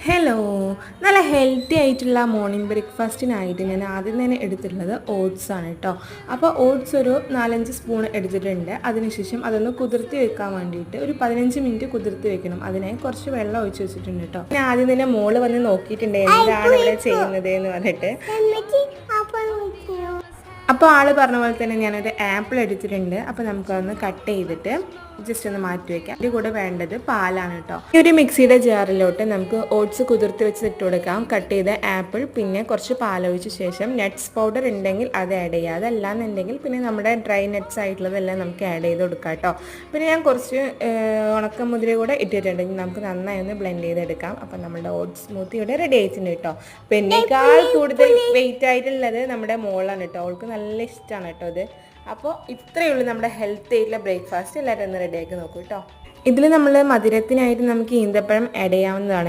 Hello, നല്ല healthy ആയിട്ടുള്ള morning ബ്രേക്ക്ഫാസ്റ്റിനായിട്ട് ഞാൻ ആദ്യം തന്നെ എടുത്തിട്ടുള്ളത് ഓട്സ് ആണ് കേട്ടോ. അപ്പോൾ ഓട്സ് ഒരു 4-5 സ്പൂൺ എടുത്തിട്ടുണ്ട്. അതിനുശേഷം അതൊന്ന് കുതിർത്തി വെക്കാൻ വേണ്ടിയിട്ട് ഒരു 15 മിനിറ്റ് കുതിർത്തി വെക്കണം. അതിനായി കുറച്ച് വെള്ളം ഒഴിച്ച് വെച്ചിട്ടുണ്ട് കേട്ടോ. ഞാൻ ആദ്യം തന്നെ മോള് വന്ന് നോക്കിയിട്ടുണ്ട് എന്താണ് ഇവിടെ ചെയ്യുന്നത് എന്ന് പറഞ്ഞിട്ട്. അപ്പോൾ ആൾ പറഞ്ഞ പോലെ തന്നെ ഞാനൊരു ആപ്പിൾ എടുത്തിട്ടുണ്ട്. അപ്പോൾ നമുക്കതൊന്ന് കട്ട് ചെയ്തിട്ട് ജസ്റ്റ് ഒന്ന് മാറ്റി വയ്ക്കാം. അതിൻ്റെ കൂടെ വേണ്ടത് പാലാണ് കേട്ടോ. ഈ ഒരു മിക്സിയുടെ ജാറിലോട്ട് നമുക്ക് ഓട്സ് കുതിർത്ത് വെച്ച് ഇട്ട് കൊടുക്കാം. കട്ട് ചെയ്ത ആപ്പിൾ, പിന്നെ കുറച്ച് പാലൊഴിച്ച ശേഷം നട്ട്സ് പൗഡർ ഉണ്ടെങ്കിൽ അത് ആഡ് ചെയ്യുക. അതല്ലാന്നുണ്ടെങ്കിൽ പിന്നെ നമ്മുടെ ഡ്രൈ നട്ട്സ് ആയിട്ടുള്ളതെല്ലാം നമുക്ക് ആഡ് ചെയ്ത് കൊടുക്കാം കേട്ടോ. പിന്നെ ഞാൻ കുറച്ച് ഉണക്കമുതിര കൂടെ ഇട്ടിട്ടുണ്ട്. നമുക്ക് നന്നായി ഒന്ന് ബ്ലെൻഡ് ചെയ്തെടുക്കാം. അപ്പം നമ്മുടെ ഓട്സ് സ്മൂത്തി ഇവിടെ റെഡി ആയിട്ടുണ്ട് കേട്ടോ. പിന്നേക്കാൾ കൂടുതൽ വെയിറ്റ് ആയിട്ടുള്ളത് നമ്മുടെ മോളാണ് കേട്ടോ. അവൾക്ക് നല്ല ഇഷ്ടമാണ് കേട്ടോ ഇത്. അപ്പോൾ ഇത്രയേ ഉള്ളൂ നമ്മുടെ ഹെൽത്തി ആയിട്ടുള്ള ബ്രേക്ക്ഫാസ്റ്റ്. എല്ലാവരും ഒന്ന് റെഡിയാക്കി നോക്കൂ കേട്ടോ. ഇതിൽ നമ്മൾ മധുരത്തിനായിട്ട് നമുക്ക് ഈന്തപ്പഴം ആഡ് ചെയ്യാവുന്നതാണ്.